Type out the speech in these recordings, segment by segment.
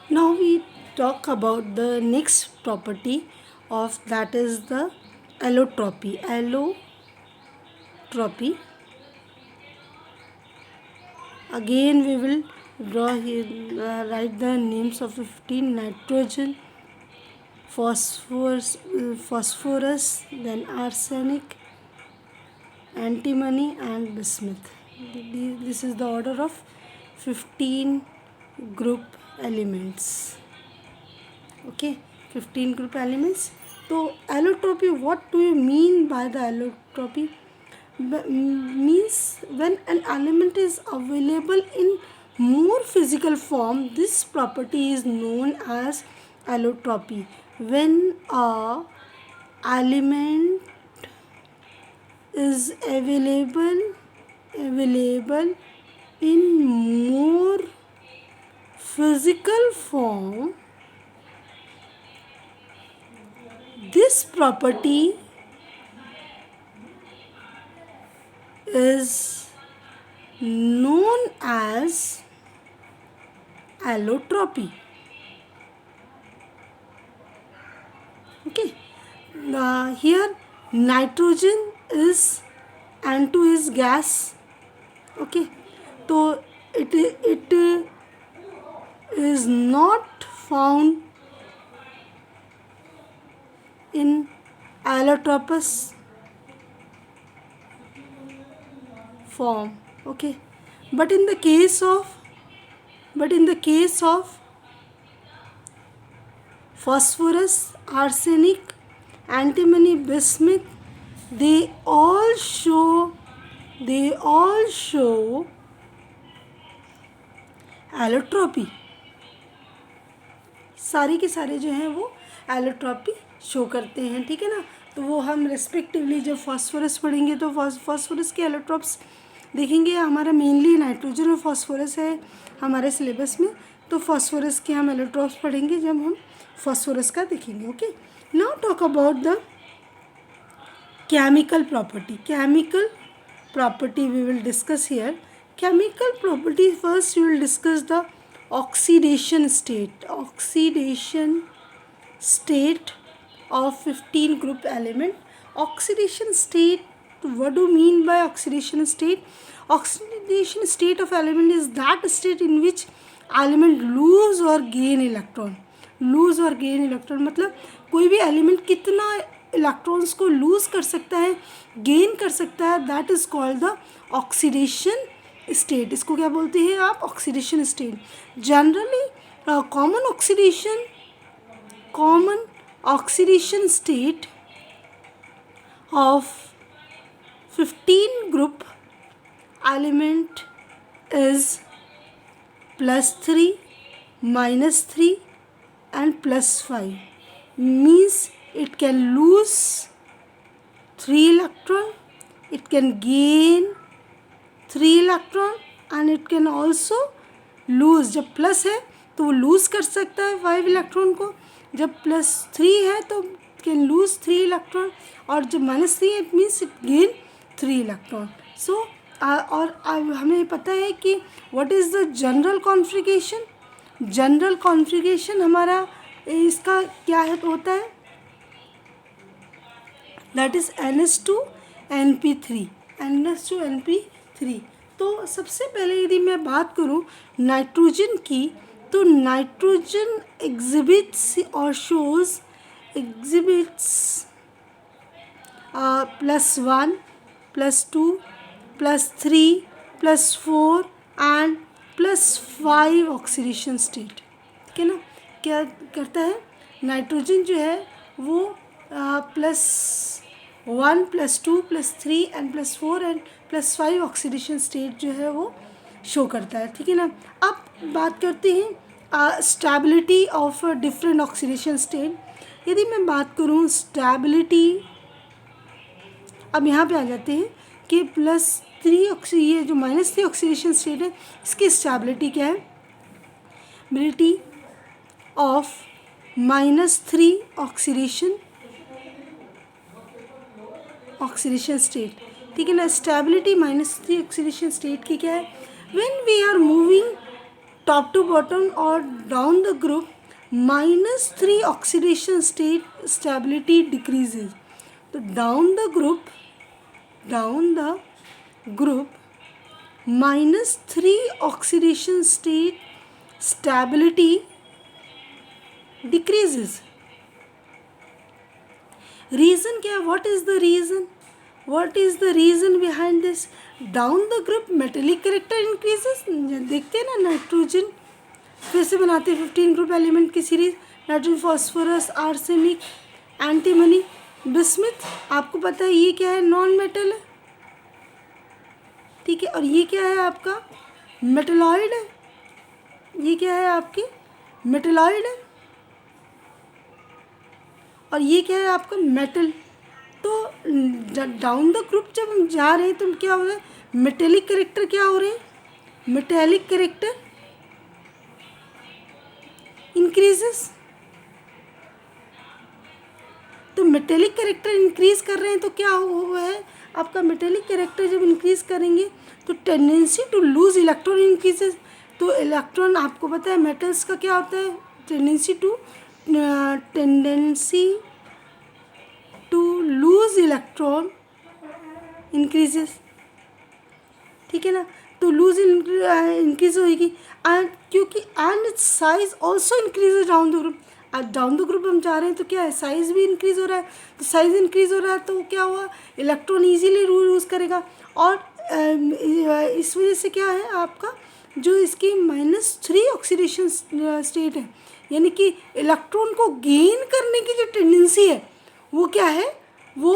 Now we talk about the next property of that is the allotropy. Allotropy. Again we will draw here, write the names of 15: nitrogen, phosphorus, then arsenic, antimony and bismuth. This is the order of 15 group elements. Okay, 15 group elements. So allotropy, what do you mean by the allotropy? Means when an element is available in more physical form, this property is known as allotropy. When a element is available in more physical form, this property is known as allotropy. Okay, here nitrogen is N2 is gas. Okay, so it is not found in allotropous form. Okay, but in the case of phosphorus, arsenic, antimony, bismuth, they all show allotropy. सारे के सारे जो हैं वो allotropy show करते हैं. ठीक है ना. तो वो हम रेस्पेक्टिवली जब फॉस्फोरस पढ़ेंगे तो फॉस्फोरस के एलोट्रॉप्स देखेंगे. हमारा मेनली नाइट्रोजन और फॉस्फोरस है हमारे सिलेबस में, तो फॉस्फोरस के हम एलोट्रॉप्स पढ़ेंगे जब हम फॉस्फोरस का देखेंगे. Okay, now talk about the chemical property we will discuss here. Chemical property, first we will discuss the oxidation state of 15 group element. Oxidation state, what do you mean by oxidation state? Oxidation state of element is that state in which element lose or gain electron. मतलब कोई भी element कितना electrons को loose कर सकता है, gain कर सकता है, that is called the oxidation state. इसको क्या बोलते हैं आप? Oxidation state. Generally common oxidation state of 15 group element is +3, -3 and +5. means it can lose 3 electron, it can gain 3 electron and it can also lose. जब plus है तो वो loose कर सकता है 5 इलेक्ट्रॉन को, जब +3 है तो कैन लूज 3 इलेक्ट्रॉन, और जब -3 है it means it gain 3 electron. So और हमें पता है कि what is the general configuration हमारा इसका क्या है होता है, दैट इज़ NH2NP3. तो सबसे पहले यदि मैं बात करूं नाइट्रोजन की, तो नाइट्रोजन एग्जिबिट्स और शोज +1, +2, +3, +4 एंड +5 ऑक्सीडेशन स्टेट. ठीक है ना. क्या करता है नाइट्रोजन जो है वो +1, +2, +3 एंड +4 एंड +5 ऑक्सीडेशन स्टेट जो है वो शो करता है. ठीक है ना. अब बात करते हैं stability of different oxidation state. यदि मैं बात करूं स्टेबिलिटी, अब यहाँ पे आ जाते हैं कि +3 ये जो -3 ऑक्सीडेशन स्टेट है इसकी स्टेबिलिटी क्या है, बिलिटी ऑफ -3 ऑक्सीडेशन स्टेट. ठीक है ना. स्टेबिलिटी -3 ऑक्सीडेशन स्टेट की क्या है, when we are moving top to bottom or down the group, -3 oxidation state stability decreases. तो down the group -3 oxidation state stability decreases. Reason क्या? What is the reason? What is the reason behind this? Down the group metallic character increases. देखते हैं ना, nitrogen फिर से बनाते हैं 15 group element की series, nitrogen, phosphorus, arsenic, antimony, bismuth. आपको पता है ये क्या है? नॉन मेटल है, ठीक है. और ये क्या है? आपका मेटलॉइड है. ये क्या है? आपकी मेटलॉइड है. और ये क्या है? आपका मेटल. तो डाउन द ग्रुप जब हम जा रहे हैं तो क्या हो रहा है? मेटेलिक कैरेक्टर क्या हो रहे हैं? Metallic character increases. तो मेटेलिक कैरेक्टर इंक्रीज कर रहे हैं तो क्या हुआ है? आपका मेटेलिक कैरेक्टर जब इंक्रीज करेंगे तो tendency to lose electron increases. तो इलेक्ट्रॉन, आपको पता है मेटल्स का क्या होता है? Tendency to lose electron increases, ठीक है ना. तो लूज इंक्रीज होगी क्योंकि and it's size also increases down the group. Down the group हम जा रहे हैं तो क्या है? साइज भी इंक्रीज हो रहा है. तो साइज इंक्रीज हो रहा है तो क्या हुआ? इलेक्ट्रॉन इजीली लूज करेगा. और इस वजह से क्या है? आपका जो इसकी -3 ऑक्सीडेशन स्टेट है, यानी कि इलेक्ट्रॉन को गेन करने की जो टेंडेंसी है वो क्या है? वो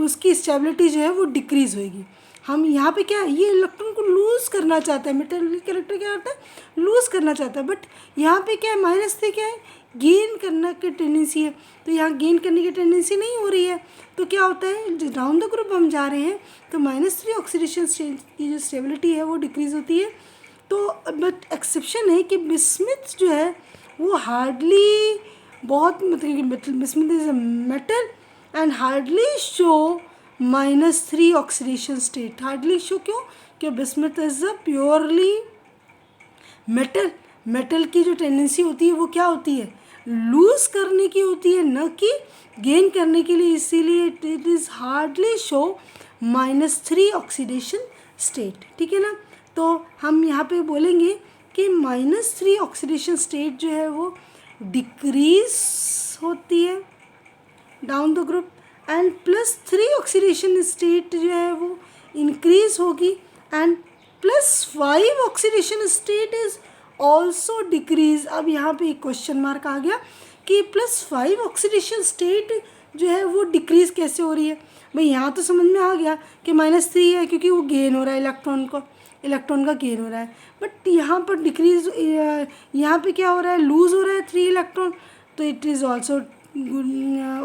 उसकी स्टेबिलिटी जो है वो डिक्रीज होएगी. हम यहाँ पे क्या है? ये इलेक्ट्रॉन को लूज़ करना चाहता है. मेटेलिक कैरेक्टर क्या होता है? लूज़ करना चाहता है. बट यहाँ पे क्या है? -3 क्या है? गेन करने की टेंडेंसी है. तो यहाँ गेन करने की टेंडेंसी नहीं हो रही है. तो क्या होता है? जो डाउन द ग्रुप हम जा रहे हैं तो -3 ऑक्सीडेशन की जो स्टेबिलिटी है वो डिक्रीज़ होती है. तो बट एक्सेप्शन है कि बिस्मिथ जो है वो हार्डली, बहुत मतलब bismuth is a metal and hardly show -3 oxidation state. Hardly show क्यों? क्योंकि bismuth is a purely metal. Metal की जो टेंडेंसी होती है वो क्या होती है? लूज करने की होती है, न कि गेन करने के लिए. इसीलिए it is hardly show -3 oxidation state, ठीक है ना. तो हम यहाँ पे बोलेंगे कि -3 ऑक्सीडेशन स्टेट जो है वो डिक्रीज होती है down the group and +3 oxidation state जो है वो इंक्रीज होगी and +5 oxidation state is also decrease. अब यहाँ पे एक क्वेश्चन मार्क आ गया कि +5 ऑक्सीडेशन स्टेट जो है वो डिक्रीज कैसे हो रही है. भाई यहाँ तो समझ में आ गया कि -3 है क्योंकि वो गेन हो रहा है, इलेक्ट्रॉन का गेन हो रहा है. बट यहाँ पर डिक्रीज, यहाँ पे क्या हो रहा है? लूज़ हो रहा है 3 इलेक्ट्रॉन. तो it is also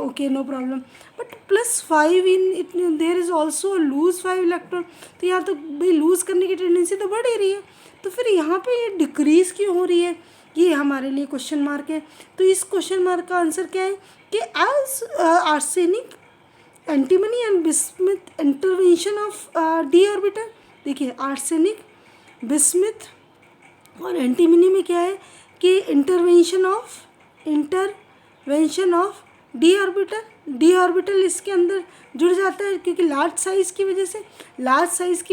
okay, no problem. But +5 in it there is also lose 5 electron. तो यहाँ तो भाई लूज़ करने की टेंडेंसी तो बढ़ ही रही है. तो फिर यहाँ पे ये डिक्रीज़ क्यों हो रही है? ये हमारे लिए क्वेश्चन मार्क है. तो इस क्वेश्चन मार्क का आंसर क्या है कि as arsenic, antimony and bismuth intervention of d orbital. देखिए आर्सेनिक, बिस्मिथ और एंटीमनी में क्या है कि इंटरवेंशन ऑफ डी ऑर्बिटल इसके अंदर जुड़ जाता है. क्योंकि लार्ज साइज़ की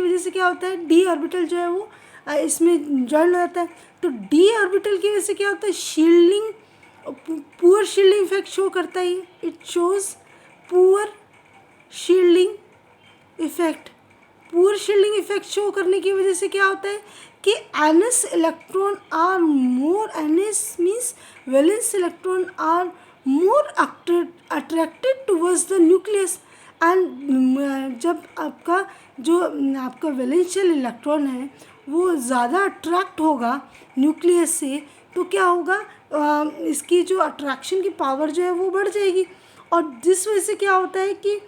वजह से क्या होता है? डी ऑर्बिटल जो है वो इसमें जॉइन हो जाता है. तो डी ऑर्बिटल की वजह से क्या होता है? Shielding, poor shielding effect show करता है. It shows poor shielding effect. Poor shielding effect show करने की वजह से क्या होता है कि ns electron are more, ns means valence electron are more attracted towards the nucleus. And जब आपका वैलेंशियल इलेक्ट्रॉन है वो ज़्यादा अट्रैक्ट होगा न्यूक्लियस से, तो क्या होगा? इसकी जो अट्रैक्शन की पावर जो है वो बढ़ जाएगी. और जिस वजह से क्या होता है कि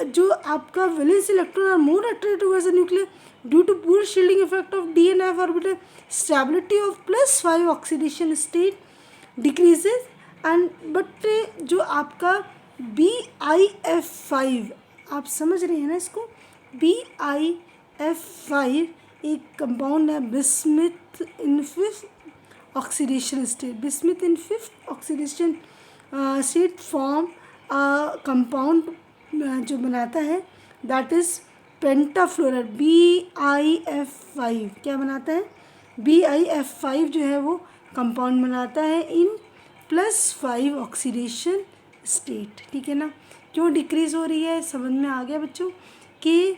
जो आपका valence electron are more attracted towards the nucleus due to poor shielding effect of d and f orbital, stability of +5 oxidation state decreases. And but जो आपका BiF5, आप समझ रहे हैं ना इसको? BiF5 एक कंपाउंड है bismuth in fifth oxidation state. Bismuth in fifth oxidation state form compound जो बनाता है दैट इज़ पेंटाफ्लोराइड BiF5. क्या बनाता है? BiF5 जो है वो कंपाउंड बनाता है इन +5 ऑक्सीडेशन स्टेट. ठीक है ना. क्यों डिक्रीज हो रही है समझ में आ गया बच्चों कि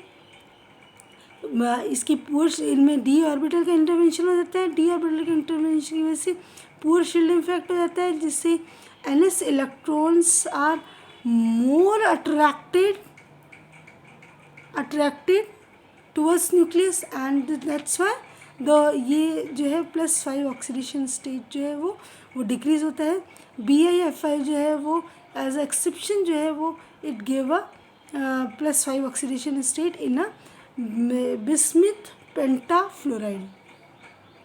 इसकी पुअर इनमें डी ऑर्बिटल का इंटरवेंशन हो जाता है. डी ऑर्बिटल के इंटरवेंशन की वजह से पुअर शील्ड इफेक्ट हो जाता है जिससे NS electrons are more attracted towards nucleus and that's why ये जो है +5 ऑक्सीडेशन स्टेट जो है वो डिक्रीज होता है. BiF5 जो है वो एज एक्सेप्शन जो है वो it give a +5 oxidation state in a bismuth पेंटाफ्लोराइड.